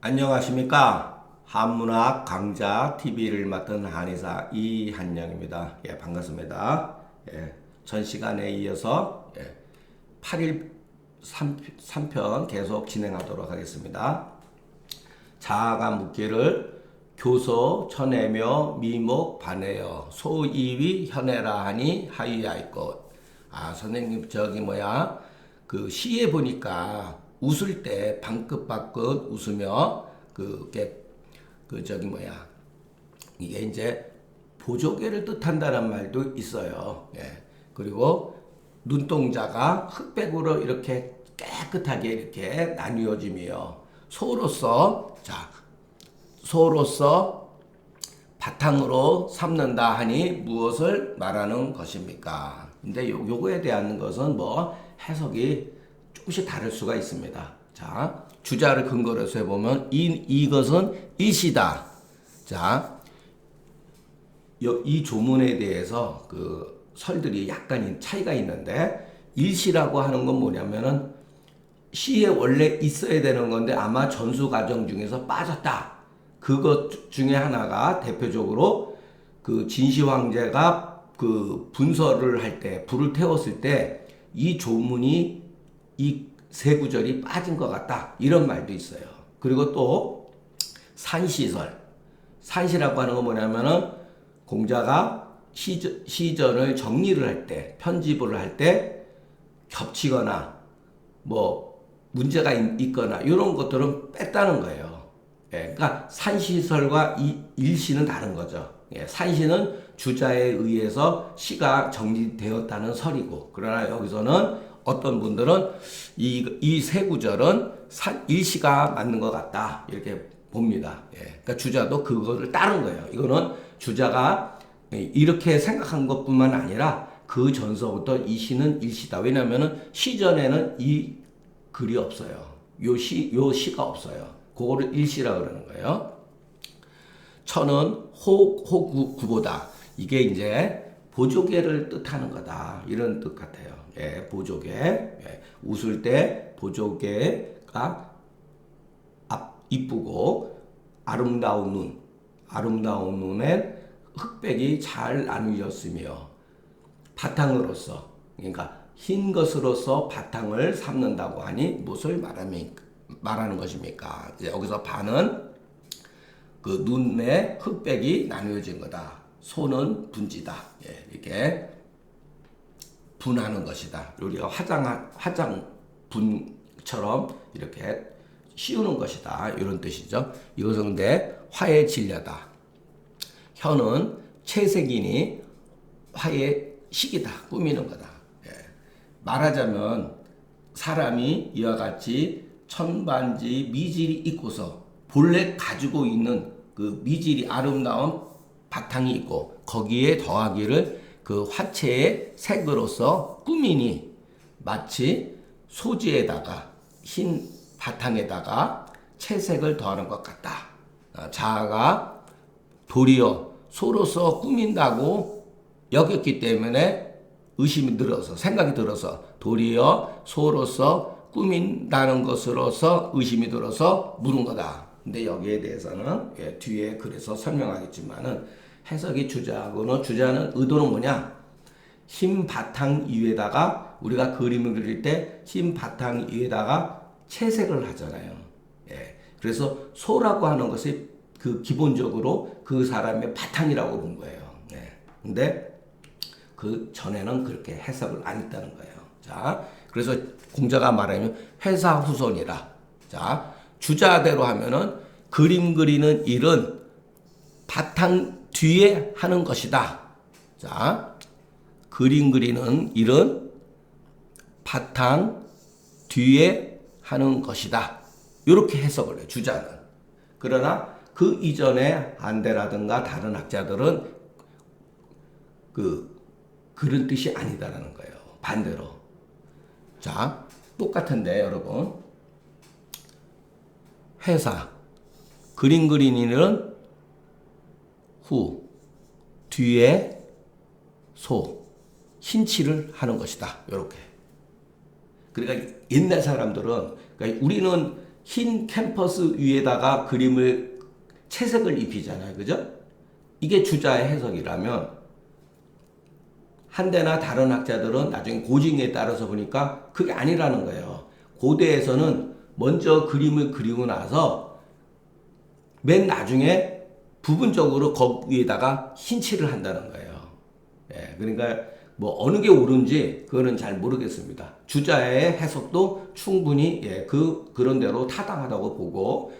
안녕하십니까. 한문학 강좌 TV를 맡은 한의사 이한영입니다. 예, 반갑습니다. 예, 전 시간에 이어서 8일 3편 계속 진행하도록 하겠습니다. 자아가 묻기를 교서 천해며 미목 반해여 소이위 현해라 하니 하유야 있고. 선생님 그 시에 보니까 웃을 때 방긋방긋 웃으며 이게 이제 보조개를 뜻한다는 말도 있어요. 예. 그리고 눈동자가 흑백으로 이렇게 깨끗하게 이렇게 나뉘어지며 소로서 바탕으로 삼는다 하니 무엇을 말하는 것입니까? 근데 요거에 대한 것은 해석이 조금씩 다를 수가 있습니다. 자, 주자를 근거로 해서 해보면 이것은 일시다. 자, 이 조문에 대해서 그 설들이 약간 차이가 있는데, 일시라고 하는 건 뭐냐면은 시에 원래 있어야 되는 건데 아마 전수 과정 중에서 빠졌다. 그것 중에 하나가 대표적으로 그 진시 황제가 그 분설을 할 때 불을 태웠을 때 이 조문이 이 세 구절이 빠진 것 같다. 이런 말도 있어요. 그리고 또 산시라고 하는 건 뭐냐면은 공자가 시전을 정리를 할 때, 편집을 할 때 겹치거나 문제가 있거나 이런 것들은 뺐다는 거예요. 예, 그러니까 산시설과 일시는 다른 거죠. 예, 산시는 주자에 의해서 시가 정리되었다는 설이고, 그러나 여기서는 어떤 분들은 이 세 구절은 일시가 맞는 것 같다 이렇게 봅니다. 예, 그러니까 주자도 그거를 따른 거예요. 이거는 주자가 이렇게 생각한 것뿐만 아니라 그 전서부터 이 시는 일시다. 왜냐하면은 시전에는 이 글이 없어요. 요 시가 없어요. 그거를 일시라 그러는 거예요. 천은 호구보다. 이게 이제 보조개를 뜻하는 거다. 이런 뜻 같아요. 예, 보조개. 예, 웃을 때 보조개가 이쁘고 아름다운 눈에 흑백이 잘 나뉘었으며 바탕으로서, 그러니까 흰 것으로서 바탕을 삼는다고 하니 무엇을 말하는 것입니까? 여기서 반은 그 눈에 흑백이 나뉘어진 거다. 소는 분지다. 예, 이렇게 분하는 것이다. 우리가 화장분처럼 이렇게 씌우는 것이다. 이런 뜻이죠. 이것은 근데 화의 진려다. 현은 채색이니 화의 식이다. 꾸미는 거다. 예. 말하자면 사람이 이와 같이 천반지 미질이 있고서 본래 가지고 있는 그 미질이 아름다운 바탕이 있고 거기에 더하기를 그 화체의 색으로서 꾸미니 마치 소지에다가 흰 바탕에다가 채색을 더하는 것 같다. 자아가 도리어 소로서 꾸민다고 여겼기 때문에 생각이 들어서 도리어 소로서 꾸민다는 것으로서 의심이 들어서 물은 거다. 근데 여기에 대해서는 뒤에 그래서 설명하겠지만은 해석이 주자는 의도는 뭐냐? 흰 바탕 위에다가 우리가 그림을 그릴 때 흰 바탕 위에다가 채색을 하잖아요. 예. 그래서 소라고 하는 것이 그 기본적으로 그 사람의 바탕이라고 본 거예요. 예. 근데 그 전에는 그렇게 해석을 안 했다는 거예요. 자, 그래서 공자가 말하면 회사후손이라. 자, 주자대로 하면은 그림 그리는 일은 바탕 뒤에 하는 것이다. 자, 그림 그리는 일은 바탕 뒤에 하는 것이다. 이렇게 해석을 해요, 주자는. 그러나 그 이전에 안대라든가 다른 학자들은 그런 뜻이 아니다라는 거예요. 반대로. 자, 똑같은데 여러분. 그림 그리는 일은 후, 뒤에 흰칠을 하는 것이다. 이렇게. 그러니까 옛날 사람들은, 그러니까 우리는 흰 캔버스 위에다가 그림을 채색을 입히잖아요. 그죠? 이게 주자의 해석이라면 한대나 다른 학자들은 나중에 고증에 따라서 보니까 그게 아니라는 거예요. 고대에서는 먼저 그림을 그리고 나서 맨 나중에 부분적으로 거기에다가 흰칠을 한다는 거예요. 예, 그러니까 뭐 어느 게 옳은지 그거는 잘 모르겠습니다. 주자의 해석도 충분히 그런 대로 타당하다고 보고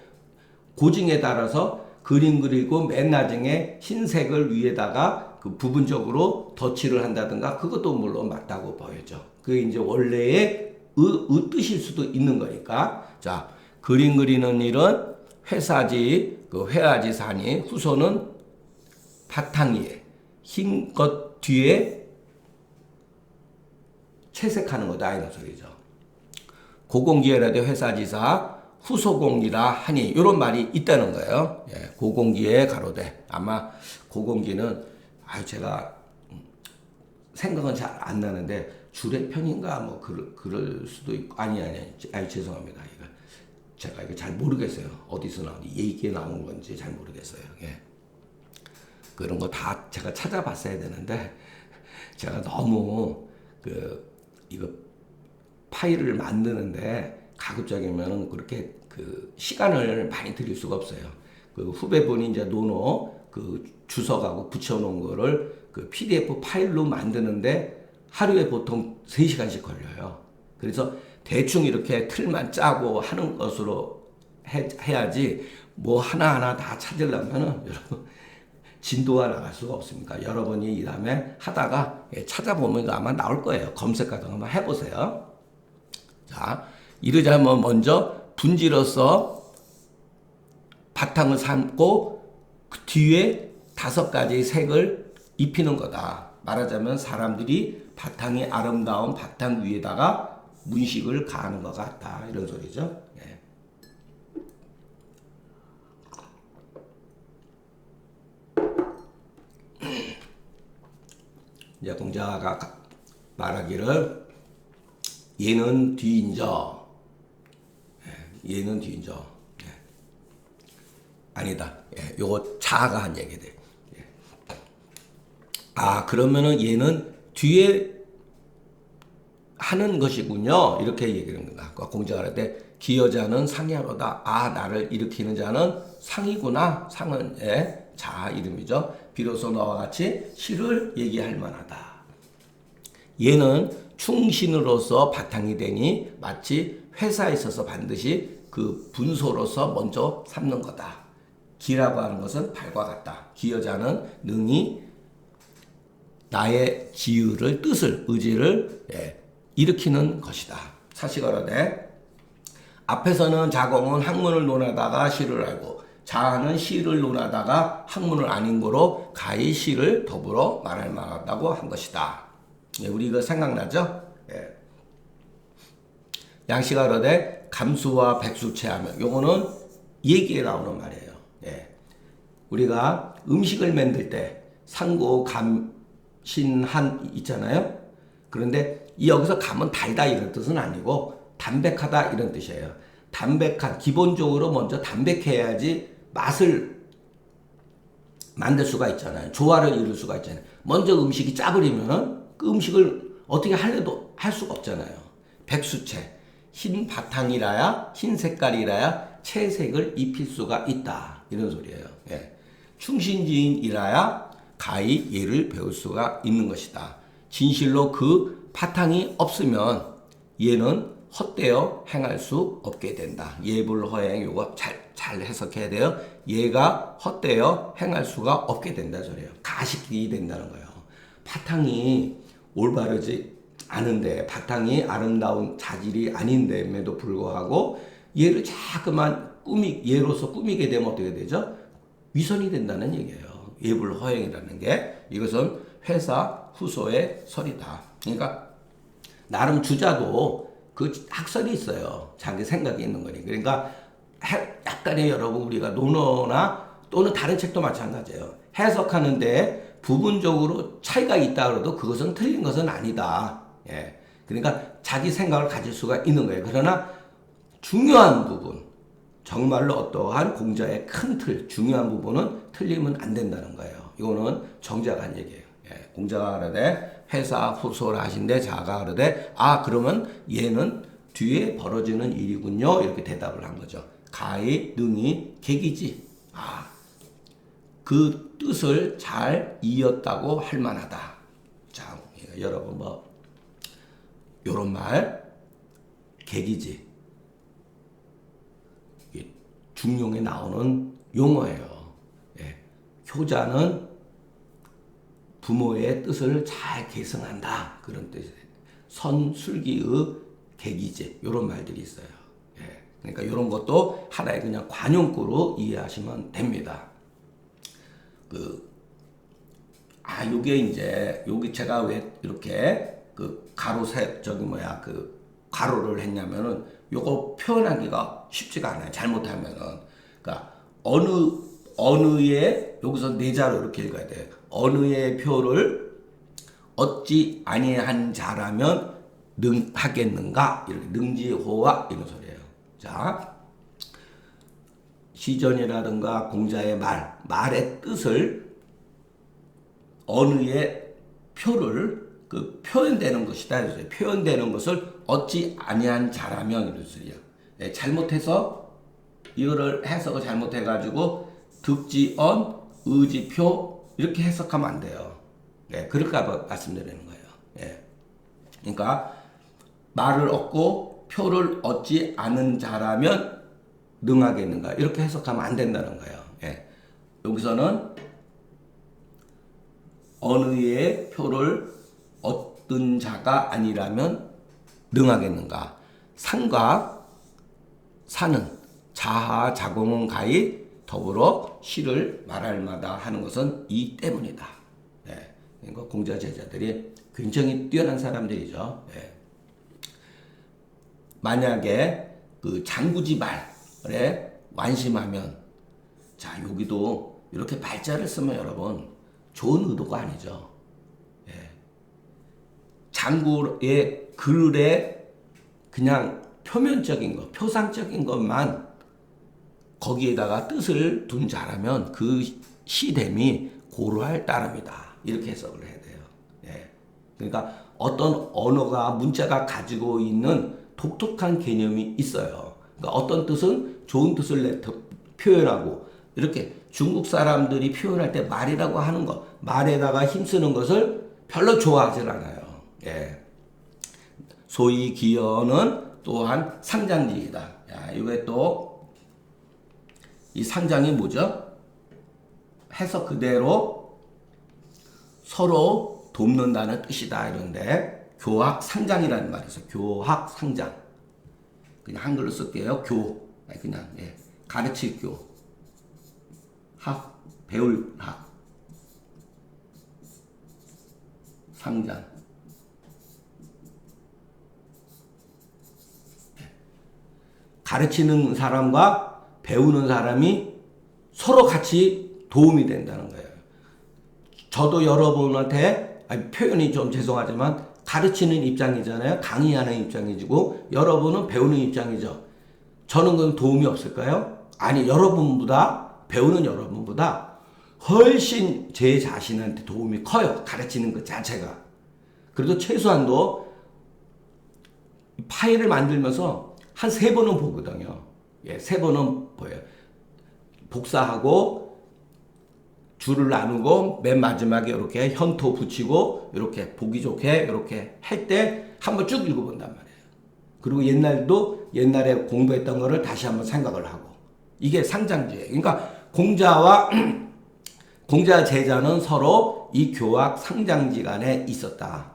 고증에 따라서 그림 그리고 맨 나중에 흰색을 위에다가 그 부분적으로 덧칠을 한다든가 그것도 물론 맞다고 보여져. 그게 이제 원래의 뜻일 수도 있는 거니까. 자, 그림 그리는 일은 회사지, 그 회아지 산이 후소는 바탕위에 흰 것 뒤에 채색하는 거다 이런 소리죠. 고공기회라도 회사지사 후소공이라 하니 이런 말이 있다는 거예요. 예, 고공기에 가로되 아마 고공기는 제가 생각은 잘 안 나는데 줄의 편인가 뭐 그럴 수도 있고 아니 죄송합니다. 이거 제가 이거 잘 모르겠어요. 어디서 나온 얘기에 나온 건지 잘 모르겠어요. 예. 그런 거 다 제가 찾아봤어야 되는데 제가 너무 이거 파일을 만드는데 가급적이면 그렇게 그 시간을 많이 들일 수가 없어요. 그 후배분이 이제 노노 그 주석하고 붙여놓은 거를 그 PDF 파일로 만드는데 하루에 보통 3시간씩 걸려요. 그래서 대충 이렇게 틀만 짜고 하는 것으로 해야지 뭐 하나하나 다 찾으려면은 여러분 진도가 나갈 수가 없습니까? 여러분이 이 다음에 하다가 찾아보면 아마 나올 거예요. 검색 같은 거 한번 해보세요. 자, 이러자면 먼저 분지로서 바탕을 삼고 그 뒤에 5가지 색을 입히는 거다. 말하자면 사람들이 바탕이 아름다운 바탕 위에다가 문식을 가하는 것 같다. 이런 소리죠. 예. 이제 공자가 말하기를 얘는 뒤인저, 얘는 뒤인저, 아니다. 요거 자아가 한 얘기돼. 그러면은 얘는 뒤에 하는 것이군요. 이렇게 얘기하는 건가. 공자가 할 때 기여자는 상이하로다. 나를 일으키는 자는 상이구나. 상은 자아 이름이죠. 비로소 너와 같이 시를 얘기할 만하다. 얘는 충신으로서 바탕이 되니 마치 회사에 있어서 반드시 그 분소로서 먼저 삼는 거다. 기라고 하는 것은 발과 같다. 기여자는 능히 나의 지유를 뜻을 의지를 일으키는 것이다. 사시가로되 앞에서는 자공은 학문을 논하다가 시를 알고 자아는 시를 논하다가 학문을 아닌 거로 가히 시를 더불어 말할 만하다고 한 것이다. 우리 이거 생각나죠? 양씨가로되 감수와 백수체하면 요거는 얘기에 나오는 말이에요. 우리가 음식을 만들 때 상고 감 신한 있잖아요. 그런데 여기서 감은 달다 이런 뜻은 아니고 담백하다 이런 뜻이에요. 담백한 기본적으로 먼저 담백해야지 맛을 만들 수가 있잖아요. 조화를 이룰 수가 있잖아요. 먼저 음식이 짜버리면 그 음식을 어떻게 하려도 할 수가 없잖아요. 백수채 흰 바탕이라야 흰 색깔이라야 채색을 입힐 수가 있다 이런 소리예요. 충신지인이라야 가히 예를 배울 수가 있는 것이다. 진실로 그 바탕이 없으면 얘는 헛되어 행할 수 없게 된다. 예불허행 요거 잘 해석해야 돼요. 얘가 헛되어 행할 수가 없게 된다 소리예요. 가식이 된다는 거예요. 바탕이 올바르지 않은데 바탕이 아름다운 자질이 아닌데에도 불구하고 얘를 자꾸만 얘로서 꾸미게 되면 어떻게 되죠? 위선이 된다는 얘기예요. 예불허행이라는 게 이것은 회사 후소의 설이다. 그러니까 나름 주자도 그 학설이 있어요. 자기 생각이 있는 거니. 그러니까 약간의 여러분 우리가 논어나 또는 다른 책도 마찬가지예요. 해석하는데 부분적으로 차이가 있다 그래도 그것은 틀린 것은 아니다. 그러니까 자기 생각을 가질 수가 있는 거예요. 그러나 중요한 부분 정말로 어떠한 공자의 큰 틀, 중요한 부분은 틀리면 안 된다는 거예요. 이거는 정자가 한 얘기예요. 예, 공자가 그러되 회사 후소라 하신데 자가 그러되 그러면 얘는 뒤에 벌어지는 일이군요. 이렇게 대답을 한 거죠. 가히 능히 객이지. 그 뜻을 잘 이었다고 할 만하다. 자, 여러분 요런 말 객이지. 중용에 나오는 용어예요. 예. 효자는 부모의 뜻을 잘 계승한다. 그런 뜻이에요. 선술기의 객이지. 이런 말들이 있어요. 예. 그러니까 이런 것도 하나의 그냥 관용구로 이해하시면 됩니다. 요게 제가 왜 이렇게 가로를 했냐면은 요거 표현하기가 쉽지가 않아요. 잘못하면은. 그러니까 어느의 여기서 내자로 이렇게 읽어야 돼요. 어느의 표를 어찌 아니한 자라면 능하겠는가? 이렇게 능지호화 이런 소리예요. 자, 시전이라든가 공자의 말의 뜻을 언어의 표를 표현되는 것이다. 그래서 표현되는 것을 어찌 아니한 자라면 이런 소리야. 잘못해서 이거를 해석을 잘못해가지고 득지언 의지표 이렇게 해석하면 안 돼요. 그럴까 말씀드리는 거예요. 그러니까 말을 얻고 표를 얻지 않은 자라면 능하겠는가 이렇게 해석하면 안 된다는 거예요. 여기서는 언어의 표를 얻은 자가 아니라면 능하겠는가. 상과 사는 자하 자공은 가히 더불어 시를 말할 마다 하는 것은 이 때문이다. 그러니까 공자 제자들이 굉장히 뛰어난 사람들이죠. 만약에 그 장구지 말에 완심하면, 자, 여기도 이렇게 말자를 쓰면 여러분 좋은 의도가 아니죠. 장구의 글에 그냥 표면적인 것, 표상적인 것만 거기에다가 뜻을 둔 자라면 그 시됨이 고루할 따름이다. 이렇게 해석을 해야 돼요. 그러니까 어떤 언어가, 문자가 가지고 있는 독특한 개념이 있어요. 그러니까 어떤 뜻은 좋은 뜻을 표현하고, 이렇게 중국 사람들이 표현할 때 말이라고 하는 것, 말에다가 힘쓰는 것을 별로 좋아하지 않아요. 소위 기어는 또한 상장직이다. 이게 또 이 상장이 뭐죠? 해석 그대로 서로 돕는다는 뜻이다. 이런데 교학상장이라는 말이 있어요. 교학상장. 그냥 한글로 쓸게요. 그냥 가르칠 교. 학, 배울 학. 상장. 가르치는 사람과 배우는 사람이 서로 같이 도움이 된다는 거예요. 저도 여러분한테, 표현이 좀 죄송하지만 가르치는 입장이잖아요. 강의하는 입장이고 여러분은 배우는 입장이죠. 저는 그럼 도움이 없을까요? 아니, 배우는 여러분보다 훨씬 제 자신한테 도움이 커요. 가르치는 것 자체가. 그래도 최소한도 파일을 만들면서 한 3번은 보거든요. 3번은 보여요. 복사하고 줄을 나누고 맨 마지막에 이렇게 현토 붙이고 이렇게 보기 좋게 이렇게 할 때 한번 쭉 읽어본단 말이에요. 그리고 옛날에 공부했던 거를 다시 한번 생각을 하고, 이게 상장지예요. 그러니까 공자 제자는 서로 이 교학 상장지간에 있었다.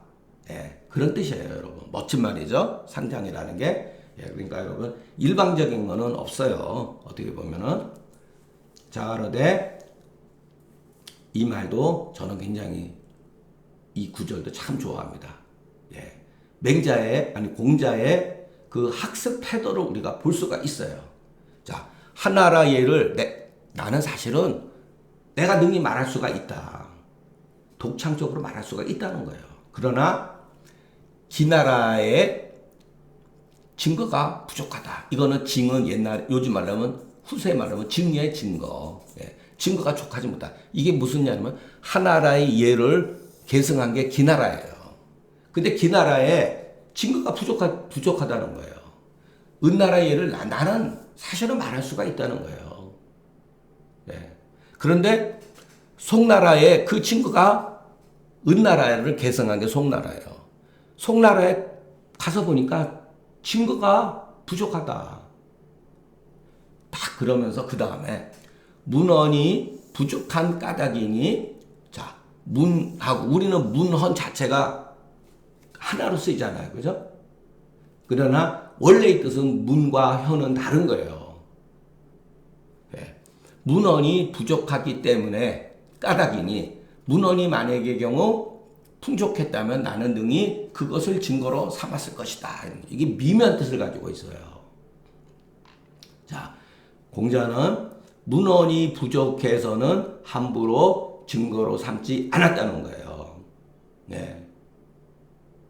그런 뜻이에요, 여러분. 멋진 말이죠. 상장이라는 게. 그러니까 여러분 일방적인 거는 없어요. 어떻게 보면은. 자, 그런데 이 말도 저는 굉장히 이 구절도 참 좋아합니다. 공자의 그 학습 태도를 우리가 볼 수가 있어요. 자, 하나라 예를 나는 사실은 내가 능히 말할 수가 있다. 독창적으로 말할 수가 있다는 거예요. 그러나 기나라의 증거가 부족하다. 이거는 증은 옛날 요즘 말하면 후세 말하면 증의 증거. 예. 증거가 족하지 못하다. 이게 무슨 얘기냐면 하나라의 예를 계승한 게 기나라예요. 근데 기나라에 증거가 부족하다는 거예요. 은나라의 예를 나는 사실은 말할 수가 있다는 거예요. 예. 그런데 송나라의 그 증거가 은나라를 계승한 게 송나라예요. 송나라에 가서 보니까 증거가 부족하다. 딱 그러면서 그 다음에 문헌이 부족한 까닭이니 자 문하고 우리는 문헌 자체가 하나로 쓰이잖아요. 그죠? 그러나 원래의 뜻은 문과 현은 다른 거예요. 네. 문헌이 부족하기 때문에 까닭이니 문헌이 만약의 경우 풍족했다면 나는 능히 그것을 증거로 삼았을 것이다. 이게 미묘한 뜻을 가지고 있어요. 자, 공자는 문헌이 부족해서는 함부로 증거로 삼지 않았다는 거예요. 네.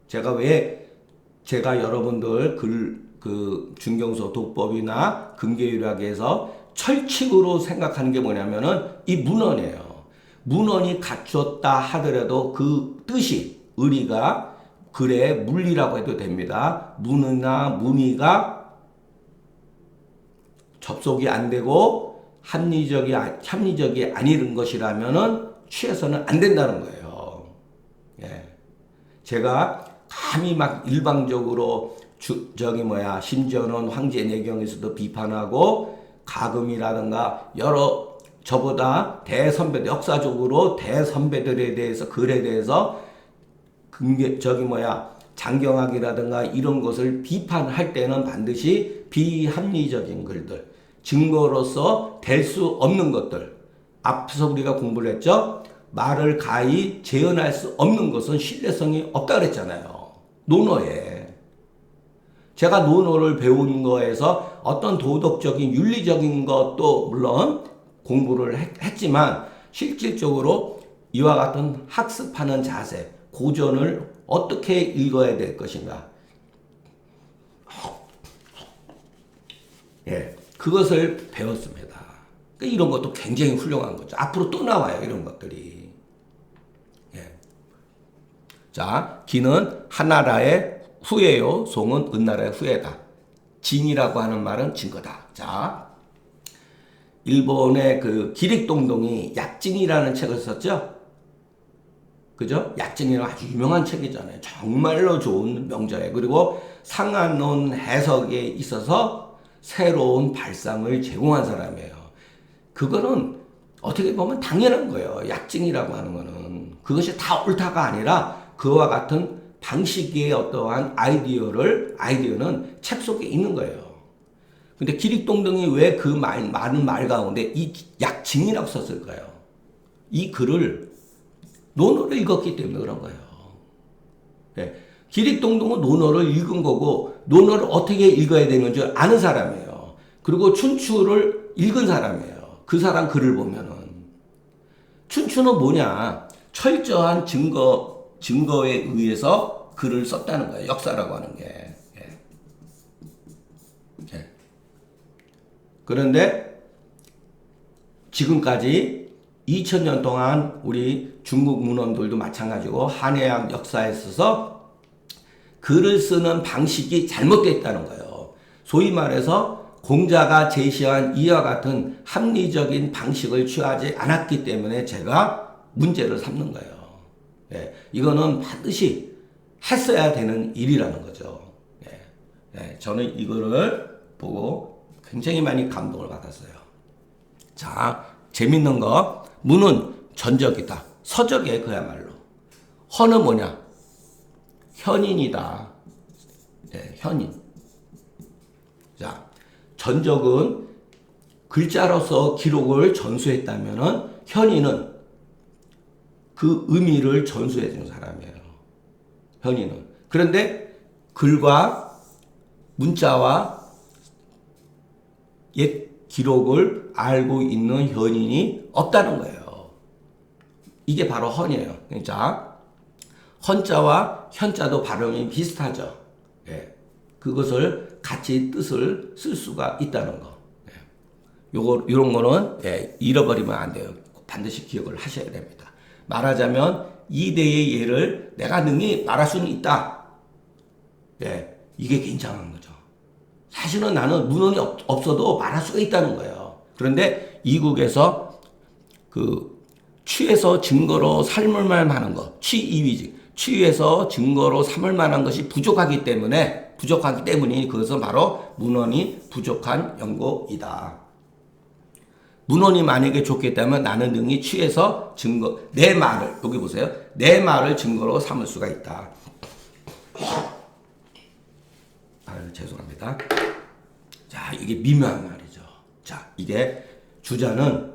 제가 여러분들 그 중경서 독법이나 금계유락에서 철칙으로 생각하는 게 뭐냐면은 이 문헌이에요. 문헌이 갖췄다 하더라도 그 뜻이 의리가 글의 물리라고 해도 됩니다. 문이나 문의가 접속이 안 되고 합리적이 아닌 것이라면은 취해서는 안 된다는 거예요. 예. 제가 감히 막 일방적으로 심지어는 황제내경에서도 비판하고 가금이라든가 여러 저보다 역사적으로 대선배들에 대해서 글에 대해서 장경학이라든가 이런 것을 비판할 때는 반드시 비합리적인 글들, 증거로서 될 수 없는 것들. 앞서 우리가 공부를 했죠. 말을 가히 재현할 수 없는 것은 신뢰성이 없다 그랬잖아요. 논어에. 제가 논어를 배운 거에서 어떤 도덕적인 윤리적인 것도 물론 공부를 했지만 실질적으로 이와 같은 학습하는 자세, 고전을 어떻게 읽어야 될 것인가. 예, 그것을 배웠습니다. 그러니까 이런 것도 굉장히 훌륭한 거죠. 앞으로 또 나와요, 이런 것들이. 예. 자, 기는 한나라의 후예요. 송은 은나라의 후예다. 진이라고 하는 말은 증거다. 자, 일본의 그 기릭동동이 약진이라는 책을 썼죠? 그죠? 약진이라는 아주 유명한 책이잖아요. 정말로 좋은 명저예요. 그리고 상한론 해석에 있어서 새로운 발상을 제공한 사람이에요. 그거는 어떻게 보면 당연한 거예요. 약진이라고 하는 거는. 그것이 다 옳다가 아니라 그와 같은 방식의 어떠한 아이디어는 책 속에 있는 거예요. 근데 기릭동동이 왜 그 많은 말 가운데 이 약징이라고 썼을까요? 이 글을 논어를 읽었기 때문에 그런 거예요. 네. 기릭동동은 논어를 읽은 거고 논어를 어떻게 읽어야 되는 줄 아는 사람이에요. 그리고 춘추를 읽은 사람이에요. 그 사람 글을 보면은 춘추는 뭐냐? 철저한 증거에 의해서 글을 썼다는 거예요. 역사라고 하는 게. 그런데 지금까지 2000년 동안 우리 중국 문헌들도 마찬가지고 한해양 역사에 있어서 글을 쓰는 방식이 잘못됐다는 거예요. 소위 말해서 공자가 제시한 이와 같은 합리적인 방식을 취하지 않았기 때문에 제가 문제를 삼는 거예요. 예, 이거는 반드시 했어야 되는 일이라는 거죠. 저는 이거를 보고 굉장히 많이 감동을 받았어요. 자, 재밌는 거. 문은 전적이다. 서적이에요, 그야말로. 헌은 뭐냐? 현인이다. 현인. 자, 전적은 글자로서 기록을 전수했다면은 현인은 그 의미를 전수해 주는 사람이에요. 현인은. 그런데 글과 문자와 옛 기록을 알고 있는 현인이 없다는 거예요. 이게 바로 헌이에요. 자, 헌자와 현자도 발음이 비슷하죠. 그것을 같이 뜻을 쓸 수가 있다는 거. 요런 거는 잃어버리면 안 돼요. 반드시 기억을 하셔야 됩니다. 말하자면 이대의 예를 내가 능히 말할 수는 있다. 이게 굉장한 거죠. 사실은 나는 문헌이 없어도 말할 수가 있다는 거예요. 그런데 이국에서 그 취해서 증거로 삼을 만한 것, 취해서 증거로 삼을 만한 것이 부족하기 때문이 그것은 바로 문헌이 부족한 연고이다. 문헌이 만약에 좋겠다면 나는 능히 취해서 내 말을, 여기 보세요. 내 말을 증거로 삼을 수가 있다. 죄송합니다. 자, 이게 미묘한 말이죠. 자, 이게 주자는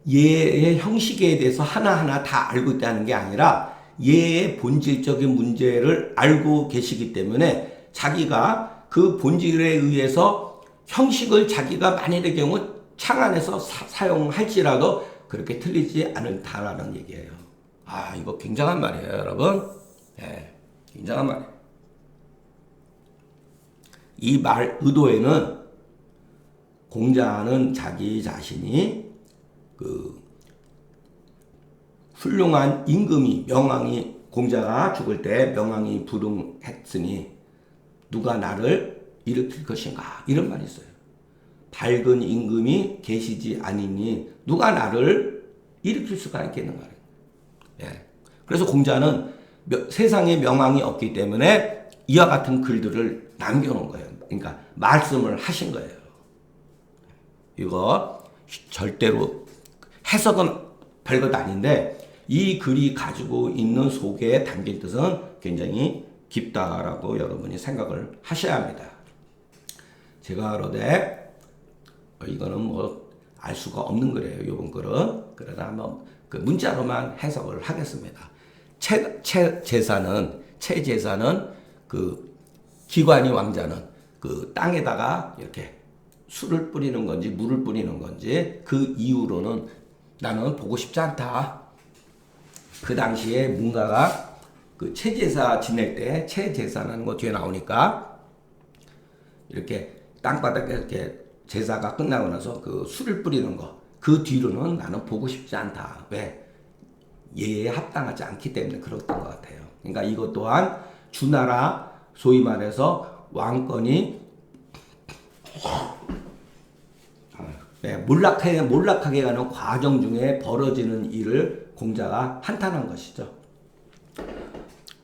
예의 형식에 대해서 하나하나 다 알고 있다는 게 아니라 예의 본질적인 문제를 알고 계시기 때문에 자기가 그 본질에 의해서 형식을 자기가 만일의 경우 창안해서 사용할지라도 그렇게 틀리지 않다라는 얘기예요. 이거 굉장한 말이에요, 여러분. 굉장한 말이에요. 이 말 의도에는 공자는 자기 자신이 그 훌륭한 임금이 명왕이 공자가 죽을 때 명왕이 불응했으니 누가 나를 일으킬 것인가 이런 말이 있어요. 밝은 임금이 계시지 아니니 누가 나를 일으킬 수가 있겠는가. 그래서 공자는 세상에 명왕이 없기 때문에 이와 같은 글들을 남겨놓은 거예요. 그러니까 말씀을 하신 거예요. 이거 절대로 해석은 별것 아닌데 이 글이 가지고 있는 속에 담긴 뜻은 굉장히 깊다라고 여러분이 생각을 하셔야 합니다. 제가 그러되 이거는 뭐 알 수가 없는 글이에요. 이번 글은. 그러나 한번 그 문자로만 해석을 하겠습니다. 체제사는 그 기관이 왕자는 그 땅에다가 이렇게 술을 뿌리는 건지 물을 뿌리는 건지 그 이후로는 나는 보고 싶지 않다. 그 당시에 문가가 그 체제사 지낼 때 체제사라는 거 뒤에 나오니까 이렇게 땅바닥에 이렇게 제사가 끝나고 나서 그 술을 뿌리는 거 그 뒤로는 나는 보고 싶지 않다. 왜? 예에 합당하지 않기 때문에 그랬던 것 같아요. 그러니까 이것 또한 주나라 소위 말해서 왕권이 몰락하게 가는 과정 중에 벌어지는 일을 공자가 한탄한 것이죠.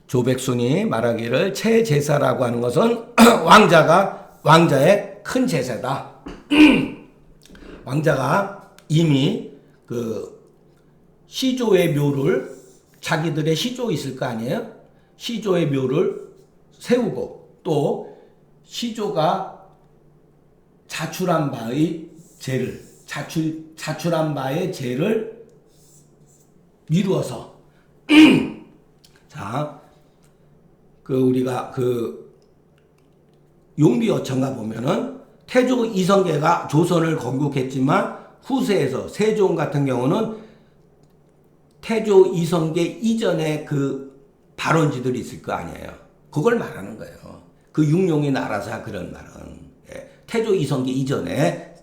조백순이 말하기를 체제사라고 하는 것은 왕자의 큰 제사다. 왕자가 이미 그 시조의 묘를 자기들의 시조 있을 거 아니에요? 시조의 묘를 세우고 또 시조가 자출한 바의 죄를 자출한 바의 죄를 미루어서 자, 그 우리가 그 용비어천가 보면은 태조 이성계가 조선을 건국했지만 후세에서 세종 같은 경우는 태조 이성계 이전에 그 발원지들이 있을 거 아니에요. 그걸 말하는 거예요. 그 육룡이 나라사 그런 말은 태조 이성계 이전에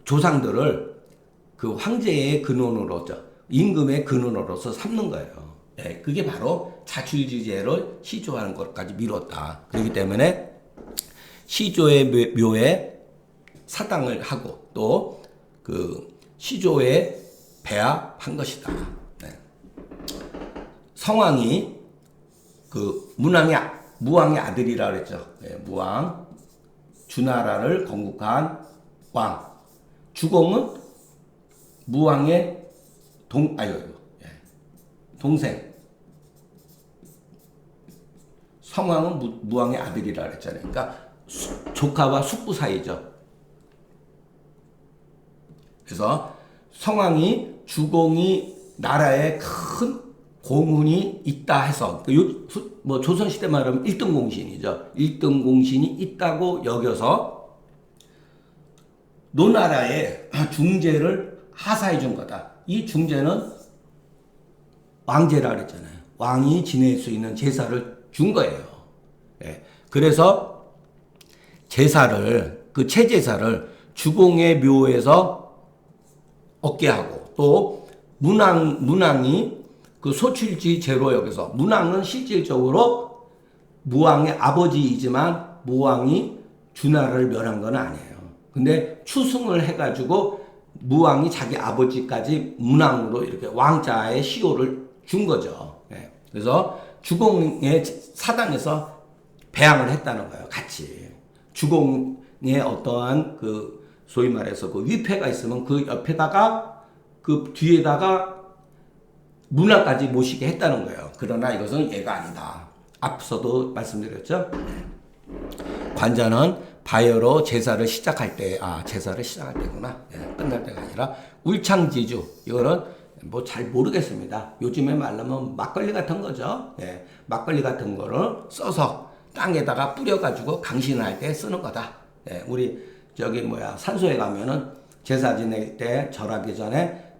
조상들을 그 황제의 근원으로서 임금의 근원으로서 삼는 거예요. 그게 바로 자출지제를 시조하는 것까지 미뤘다. 그렇기 때문에 시조의 묘에 사당을 하고 또 그 시조에 배합한 것이다. 성왕이 그 무왕의 아들이라 그랬죠. 무왕 주나라를 건국한 왕. 주공은 무왕의 동생. 성왕은 무왕의 아들이라 그랬잖아요. 그러니까 조카와 숙부 사이죠. 그래서 성왕이 주공이 나라에 큰 공훈이 있다 해서 뭐 조선시대 말하면 1등 공신이죠. 1등 공신이 있다고 여겨서 노나라에 중재를 하사해 준 거다. 이 중재는 왕제라 그랬잖아요. 왕이 지낼 수 있는 제사를 준 거예요. 그래서 제사를 그 채제사를 주공의 묘에서 얻게 하고 또 문왕이 그 소출지 제로 여기서 문왕은 실질적으로 무왕의 아버지이지만 무왕이 주나라를 멸한 건 아니에요. 근데 추승을 해가지고 무왕이 자기 아버지까지 문왕으로 이렇게 왕자의 시호를 준 거죠. 예. 그래서 주공의 사당에서 배양을 했다는 거예요. 같이. 주공의 어떠한 그 소위 말해서 그 위패가 있으면 그 옆에다가 그 뒤에다가 문화까지 모시게 했다는 거예요. 그러나 이것은 예가 아니다. 앞서도 말씀드렸죠. 관자는 바여로 제사를 시작할 때, 제사를 시작할 때구나. 예, 끝날 때가 아니라 울창지주. 이거는 뭐 잘 모르겠습니다. 요즘에 말하면 막걸리 같은 거죠. 예, 막걸리 같은 거를 써서 땅에다가 뿌려가지고 강신할 때 쓰는 거다. 예, 우리 산소에 가면은 제사 지낼 때 절하기 전에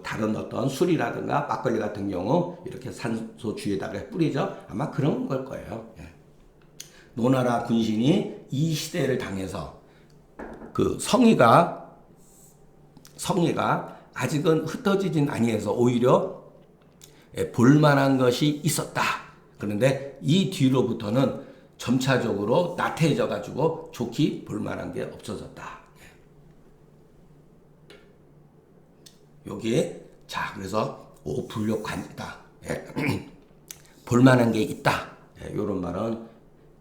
다른 어떤 술이라든가 막걸리 같은 경우 이렇게 산소 주위에다가 뿌리죠. 아마 그런 걸 거예요. 예. 노나라 군신이 이 시대를 당해서 그 성의가 아직은 흩어지진 아니해서 오히려 볼만한 것이 있었다. 그런데 이 뒤로부터는 점차적으로 나태해져 가지고 좋게 볼만한 게 없어졌다. 여기에 그래서 불욕관이다. 볼만한 게 있다. 이런 말은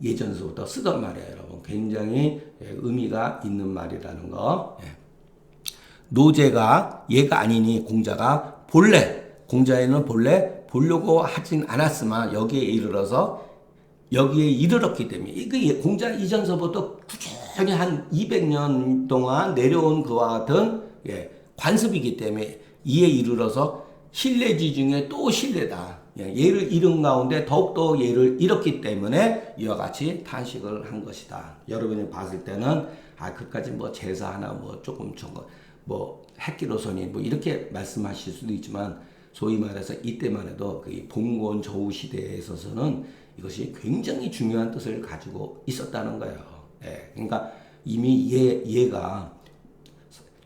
예전서부터 쓰던 말이에요, 여러분. 굉장히 의미가 있는 말이라는 거. 노제가 얘가 아니니 공자가 공자에는 본래 보려고 하진 않았으나 여기에 이르렀기 때문에 이게 공자 이전서부터 꾸준히 한 200년 동안 내려온 그와 같은 관습이기 때문에 이에 이르러서 신뢰지 중에 또 신뢰다. 얘를 잃은 가운데 더욱더 얘를 잃었기 때문에 이와 같이 탄식을 한 것이다. 여러분이 봤을 때는 그까지 제사 하나 조금 핵기로선이 이렇게 말씀하실 수도 있지만 소위 말해서 이때만 해도 그 봉건 저우 시대에 있어서는 이것이 굉장히 중요한 뜻을 가지고 있었다는 거예요. 그러니까 이미 얘가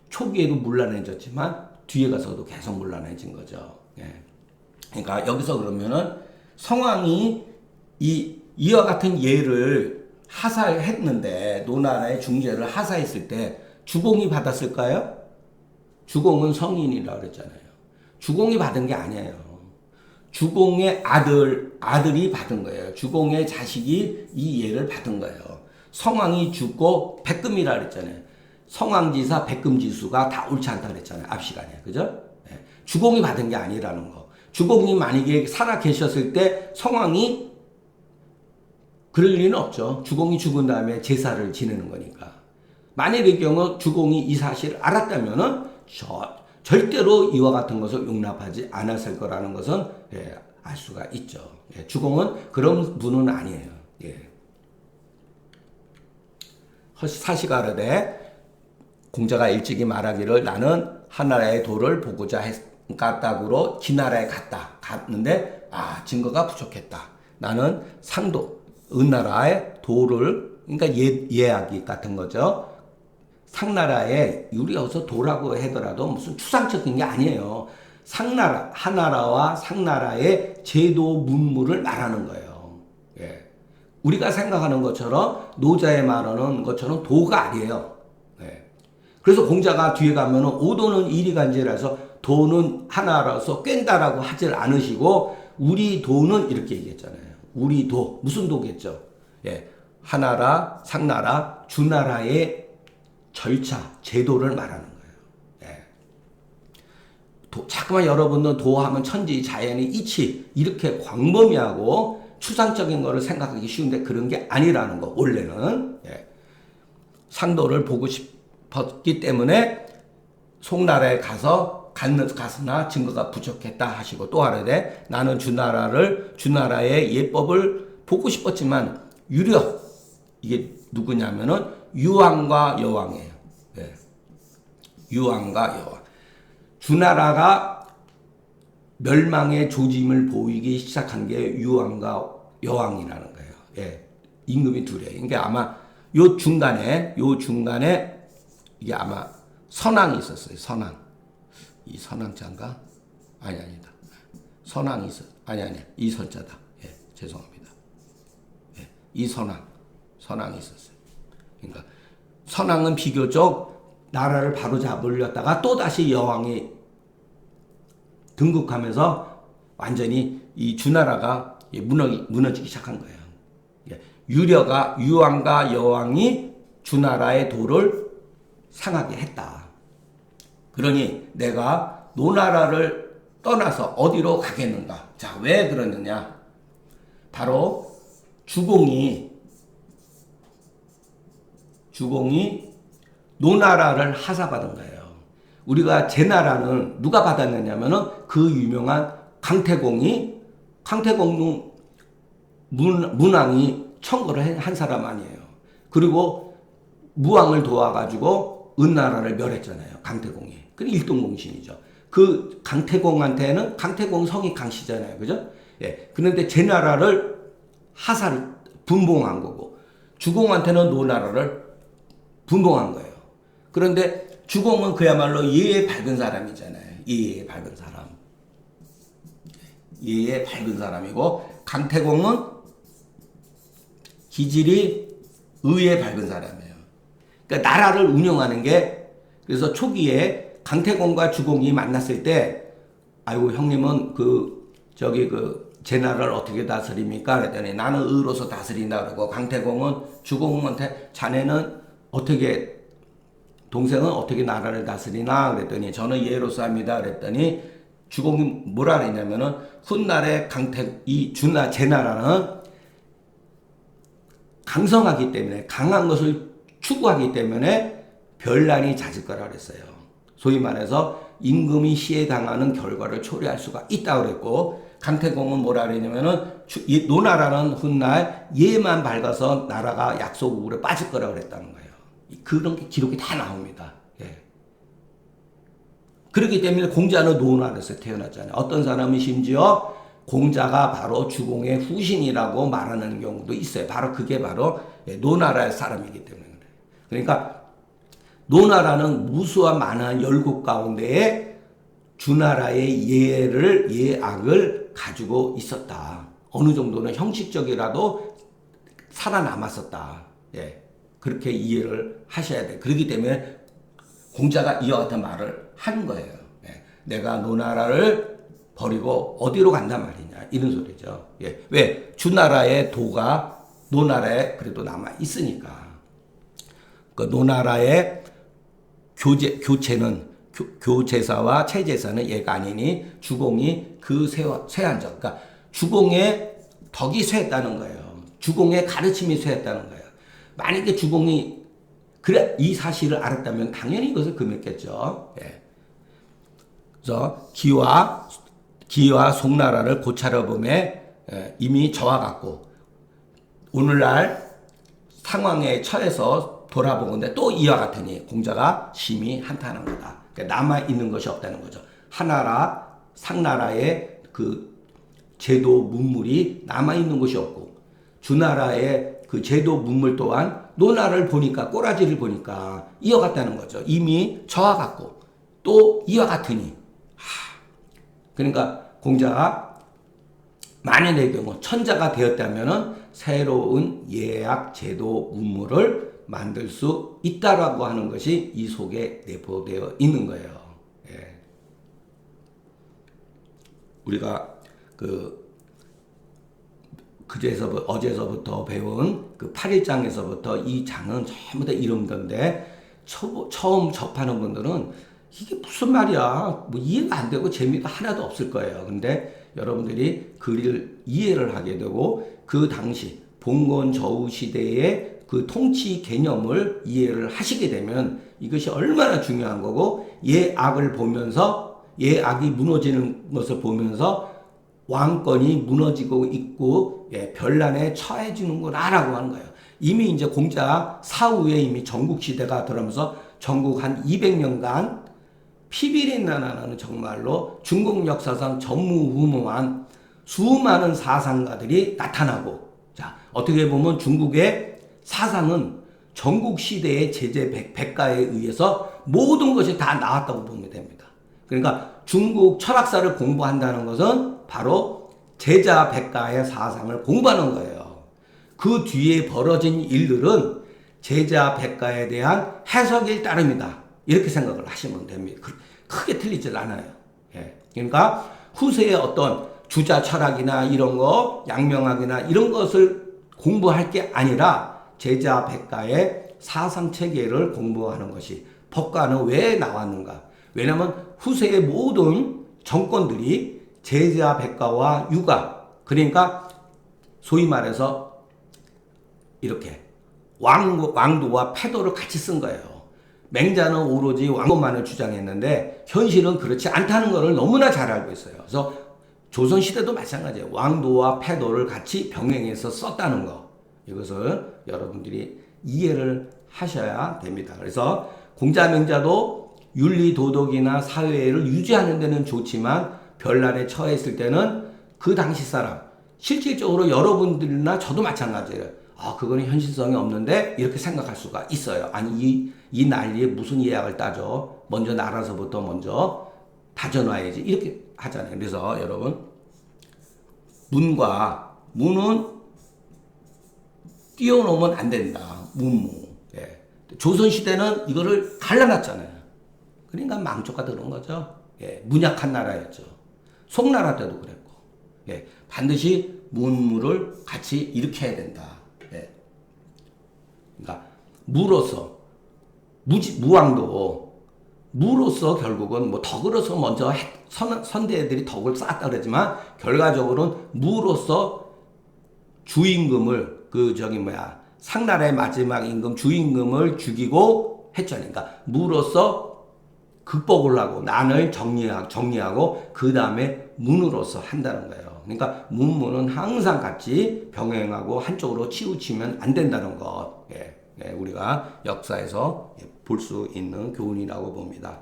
초기에도 문란해졌지만 뒤에 가서도 계속 문란해진 거죠. 그러니까 여기서 그러면은 성왕이 이와 같은 예를 하사했는데 노나라의 중재를 하사했을 때 주공이 받았을까요? 주공은 성인이라고 그랬잖아요. 주공이 받은 게 아니에요. 주공의 아들이 받은 거예요. 주공의 자식이 이 예를 받은 거예요. 성왕이 죽고 백금이라 그랬잖아요. 성왕지사 백금지수가 다 옳지 않다 그랬잖아요. 앞 시간에. 그죠? 주공이 받은 게 아니라는 거. 주공이 만약에 살아 계셨을 때 성왕이 그럴 리는 없죠. 주공이 죽은 다음에 제사를 지내는 거니까. 만일의 경우 주공이 이 사실을 알았다면은 절대로 이와 같은 것을 용납하지 않았을 거라는 것은 알 수가 있죠. 주공은 그런 분은 아니에요. 사시가르되 공자가 일찍이 말하기를 나는 하나라의 도를 보고자 갔다구로 지나라에 갔는데 증거가 부족했다. 나는 은나라의 도를 그러니까 예하기 같은 거죠. 상나라에 우리가 도라고 하더라도 무슨 추상적인 게 아니에요. 하나라와 상나라의 제도 문물을 말하는 거예요. 우리가 생각하는 것처럼 노자의 말하는 것처럼 도가 아니에요. 그래서 공자가 뒤에 가면은 오도는 이리간지라서 도는 하나라서 깬다라고 하질 않으시고 우리 도는 이렇게 얘기했잖아요. 우리 도 무슨 도겠죠? 하나라, 상나라, 주나라의 절차, 제도를 말하는 거예요. 자꾸만 여러분들 도하면 천지, 자연의 이치 이렇게 광범위하고 추상적인 거를 생각하기 쉬운데 그런 게 아니라는 거. 원래는 상도를 보고 싶었기 때문에 송나라에 갔으나 증거가 부족했다 하시고 또 하려되 나는 주나라의 예법을 보고 싶었지만 이게 누구냐면은 유왕과 여왕이에요. 유왕과 여왕. 주나라가 멸망의 조짐을 보이기 시작한 게 유왕과 여왕이라는 거예요. 임금이 둘이에요. 그러니까 아마 요 중간에 이게 아마 선왕이 있었어요. 선왕. 이 선왕자인가? 아니다. 선왕이 있어. 아니. 이 선자다. 예, 죄송합니다. 예, 이 선왕이 있었어요. 그러니까 선왕은 비교적 나라를 바로잡으려다가 또다시 여왕이 등극하면서 완전히 이 주나라가 무너지기 시작한 거예요. 유왕과 여왕이 주나라의 도를 상하게 했다. 그러니 내가 노나라를 떠나서 어디로 가겠는가? 자, 왜 그러느냐? 바로 주공이 노나라를 하사받은 거예요. 우리가 제나라는 누가 받았느냐면은 그 유명한 강태공 문왕이 청거를 한 사람 아니에요. 그리고 무왕을 도와가지고 은나라를 멸했잖아요. 강태공이. 그 일동공신이죠. 그 강태공한테는 강태공 성이 강씨잖아요. 그죠? 예. 그런데 제나라를 분봉한 거고 주공한테는 노나라를 분봉한 거예요. 그런데 주공은 그야말로 예의 밝은 사람이잖아요. 예의 밝은 사람이고 강태공은 기질이 의에 밝은 사람이에요. 그러니까 나라를 운영하는 게 그래서 초기에 강태공과 주공이 만났을 때 아이고 형님은 제나라를 어떻게 다스립니까? 그랬더니 나는 의로서 다스린다 그러고 강태공은 주공한테 자네는 동생은 어떻게 나라를 다스리나? 그랬더니 저는 예로서 합니다. 그랬더니 주공이 뭐라 그랬냐면은 훗날에 제나라는 강성하기 때문에 강한 것을 추구하기 때문에 변란이 잦을 거라 그랬어요. 소위 말해서 임금이 시에 당하는 결과를 초래할 수가 있다고 그랬고 강태공은 뭐라 그랬냐면은 노나라는 훗날 예만 밝아서 나라가 약소국으로 빠질 거라 그랬다는 거예요. 그런 게 기록이 다 나옵니다. 예. 그렇기 때문에 공자는 노나라에서 태어났잖아요. 어떤 사람은 심지어 공자가 바로 주공의 후신이라고 말하는 경우도 있어요. 그게 바로 노나라의 사람이기 때문에 그래요. 그러니까 노나라는 무수한 많은 열국 가운데에 주나라의 예악을 가지고 있었다. 어느 정도는 형식적이라도 살아남았었다. 예. 그렇게 이해를 하셔야 돼요. 그렇기 때문에 공자가 이와 같은 말을 하는 거예요. 예. 내가 노나라를 버리고 어디로 간단 말이냐 이런 소리죠. 예. 왜? 주나라의 도가 노나라에 그래도 남아 있으니까. 그 노나라의 교제사와 체제사는 얘가 아니니 주공이 그 쇠한적. 그러니까 주공의 덕이 쇠했다는 거예요. 주공의 가르침이 쇠했다는 거예요. 만약에 주공이 이 사실을 알았다면 당연히 이것을 금했겠죠. 예. 그래서 기와 송나라를 고찰해보매 이미 저와 같고 오늘날 상황에 처해서 돌아보건대 또 이와 같으니 공자가 심히 한탄한 거다. 그러니까 남아있는 것이 없다는 거죠. 하나라 상나라의 그 제도 문물이 남아있는 것이 없고 주나라의 그 제도 문물 또한 노나라를 보니까 꼬라지를 보니까 이와 같다는 거죠. 이미 저와 같고 또 이와 같으니 그러니까 공자가 만연의 경우 천자가 되었다면은 새로운 예약 제도 문물을 만들 수 있다라고 하는 것이 이 속에 내포되어 있는 거예요. 예. 우리가 어제서부터 배운 그 8일장에서부터 이 장은 전부 다 이런 건데 처음 접하는 분들은 이게 무슨 말이야? 뭐 이해가 안 되고 재미가 하나도 없을 거예요. 근데 여러분들이 글을 이해를 하게 되고 그 당시 봉건 저우 시대의 그 통치 개념을 이해를 하시게 되면 이것이 얼마나 중요한 거고 예악을 보면서 예악이 무너지는 것을 보면서 왕권이 무너지고 있고 변란에 처해지는구나라고 하는 거예요. 이미 이제 공자 사후에 이미 전국시대가 들어오면서 전국 한 200년간 피비린나라는 정말로 중국 역사상 전무후무한 수많은 사상가들이 나타나고 자 어떻게 보면 중국의 사상은 전국 시대의 제재 백가에 의해서 모든 것이 다 나왔다고 보면 됩니다. 그러니까 중국 철학사를 공부한다는 것은 바로 제자 백가의 사상을 공부하는 거예요. 그 뒤에 벌어진 일들은 제자 백가에 대한 해석일 따름이다. 이렇게 생각을 하시면 됩니다. 크게 틀리질 않아요. 예. 그러니까 후세의 어떤 주자 철학이나 이런 거, 양명학이나 이런 것을 공부할 게 아니라 제자 백가의 사상 체계를 공부하는 것이 법가는 왜 나왔는가? 왜냐하면 후세의 모든 정권들이 제자 백가와 유가, 그러니까 소위 말해서 이렇게 왕도와 패도를 같이 쓴 거예요. 맹자는 오로지 왕도만을 주장했는데 현실은 그렇지 않다는 것을 너무나 잘 알고 있어요. 그래서 조선시대도 마찬가지예요. 왕도와 패도를 같이 병행해서 썼다는 거. 이것을 여러분들이 이해를 하셔야 됩니다. 그래서 공자맹자도 윤리 도덕이나 사회를 유지하는 데는 좋지만 별난에 처했을 때는 그 당시 사람, 실질적으로 여러분들이나 저도 마찬가지예요. 그거는 현실성이 없는데 이렇게 생각할 수가 있어요. 아니 이 난리에 무슨 예약을 따져? 먼저 나라서부터 먼저 다져놔야지. 이렇게 하잖아요. 그래서 여러분 문은 띄워놓으면 안 된다. 문무. 예. 조선시대는 이거를 갈라놨잖아요. 그러니까 망조가 들은 거죠. 예. 문약한 나라였죠. 송나라 때도 그랬고. 예. 반드시 문무를 같이 일으켜야 된다. 예. 그러니까 무로서 무왕도 무로서 결국은 뭐 덕으로서 먼저 선대들이 덕을 쌓았다 그러지만 결과적으로는 무로서 주임금을 상나라의 마지막 임금 주임금을 죽이고 했죠. 그러니까 무로서 극복을 하고 난을 정리하고 그 다음에 문으로서 한다는 거예요. 그러니까 문무는 항상 같이 병행하고 한쪽으로 치우치면 안 된다는 것. 우리가 역사에서 볼 수 있는 교훈이라고 봅니다.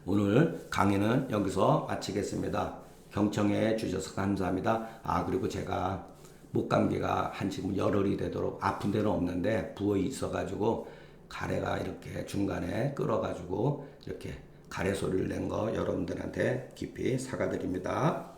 오늘 강의는 여기서 마치겠습니다. 경청해 주셔서 감사합니다. 그리고 제가 목감기가 지금 열흘이 되도록 아픈 데는 없는데 부어 있어가지고 가래가 이렇게 중간에 끓어가지고 이렇게 가래 소리를 낸 거 여러분들한테 깊이 사과드립니다.